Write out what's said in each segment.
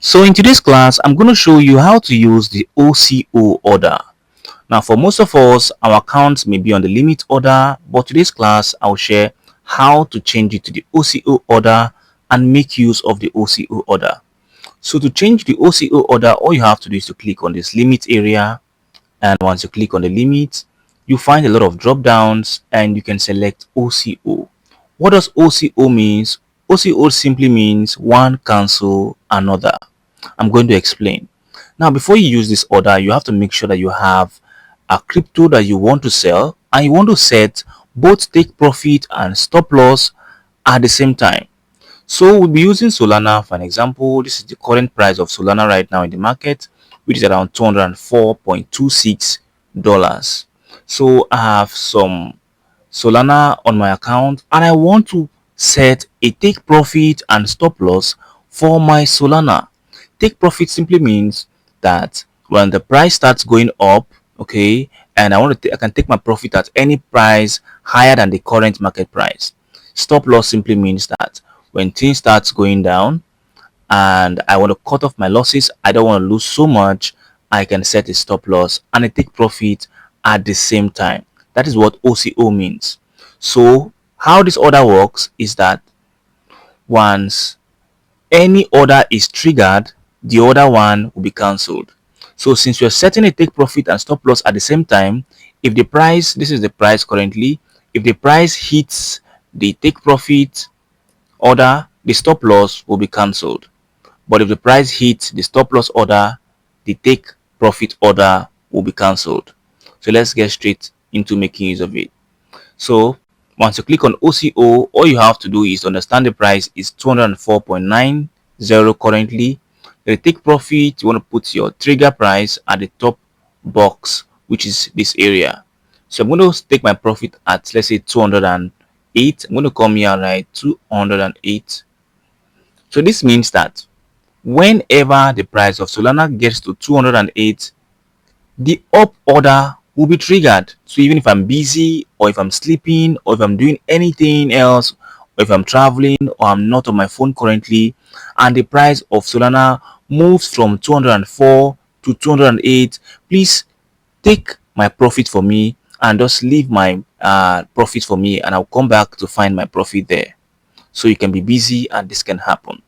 So in today's class, I'm going to show you how to use the OCO order. Now, for most of us, our accounts may be on the limit order, but today's class, I'll share how to change it to the OCO order and make use of the OCO order. So to change the OCO order, all you have to do is to click on this limit area. And once you click on the limit, you find a lot of drop downs and you can select OCO. What does OCO means? OCO simply means one cancel another. I'm going to explain. Now, before you use this order, you have to make sure that you have a crypto that you want to sell and you want to set both take profit and stop loss at the same time. So we'll be using Solana for an example. This is the current price of Solana right now in the market, which is around $204.26. So I have some Solana on my account and I want to set a take profit and stop loss for my Solana. Take profit simply means that when the price starts going up, okay, and I can take my profit at any price higher than the current market price. Stop loss simply means that when things starts going down and I want to cut off my losses, I don't want to lose so much, I can set a stop loss and I take profit at the same time. That is what OCO means. So how this order works is that once any order is triggered, the other one will be cancelled. So since you're setting a take profit and stop loss at the same time, if the price, this is the price currently, if the price hits the take profit order, the stop loss will be cancelled. But if the price hits the stop loss order, the take profit order will be cancelled. So let's get straight into making use of it. So once you click on OCO, all you have to do is understand the price is 204.90 currently. The take profit, you want to put your trigger price at the top box, which is this area. So I'm going to take my profit at, let's say, 208. I'm going to come here and write 208. So this means that whenever the price of Solana gets to 208, the up order will be triggered. So even if I'm busy or if I'm sleeping or if I'm doing anything else or if I'm traveling or I'm not on my phone currently and the price of Solana moves from 204 to 208, please take my profit for me and just leave my profit for me and I'll come back to find my profit there. So you can be busy and this can happen.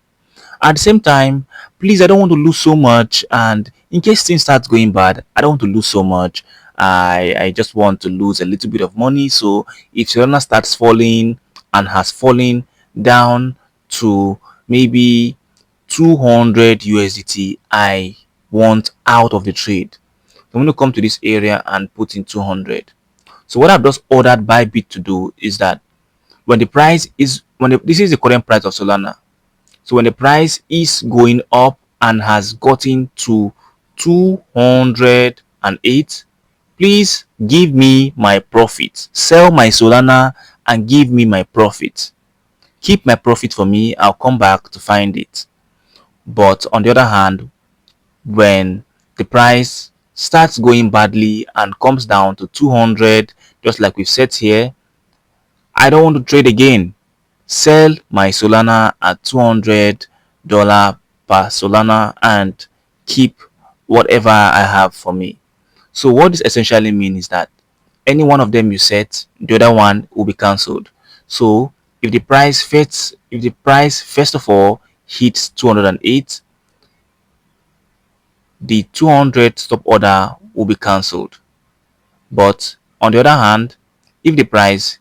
At the same time, please, I don't want to lose so much, and in case things start going bad, I don't want to lose so much. I just want to lose a little bit of money. So if Solana starts falling and has fallen down to maybe 200 USDT, I want out of the trade. I'm going to come to this area and put in 200. So what I've just ordered Bybit to do is that when the price is this is the current price of Solana. So when the price is going up and has gotten to 208, please give me my profit. Sell my Solana and give me my profit. Keep my profit for me. I'll come back to find it. But on the other hand, when the price starts going badly and comes down to 200, just like we've set here, I don't want to trade again. Sell my Solana at $200 per Solana and keep whatever I have for me. So what this essentially means is that any one of them you set, the other one will be cancelled. So if the price first of all hits 208, the 200 stop order will be cancelled. But on the other hand, if the price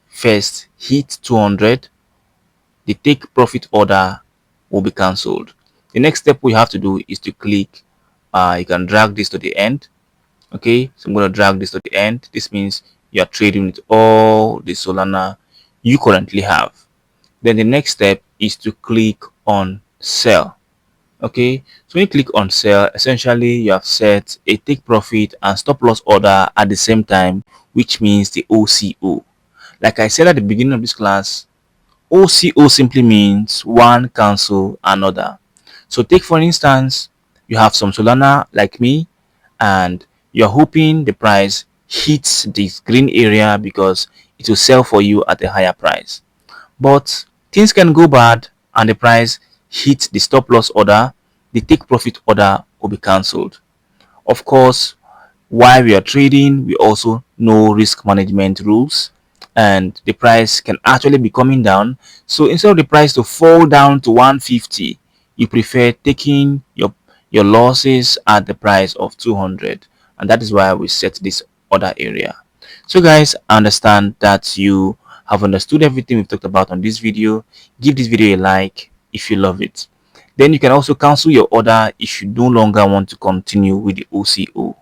first hits 200, the take profit order will be cancelled. The next step we have to do is to click, you can drag this to the end. Okay, so I'm going to drag this to the end. This means you are trading with all the Solana you currently have. Then the next step is to click on sell. Okay, so when you click on sell, essentially you have set a take profit and stop loss order at the same time, which means the OCO. Like I said at the beginning of this class, OCO simply means one cancel another. So take for instance, you have some Solana like me and you're hoping the price hits this green area because it will sell for you at a higher price. But things can go bad and the price hits the stop loss order the take profit order will be cancelled. Of course, while we are trading, we also know risk management rules, and the price can actually be coming down. So instead of the price to fall down to 150, you prefer taking your losses at the price of 200, and that is why we set this order area. So guys, I understand that you have understood everything we've talked about on this video. Give this video a like if you love it. Then you can also cancel your order if you no longer want to continue with the OCO.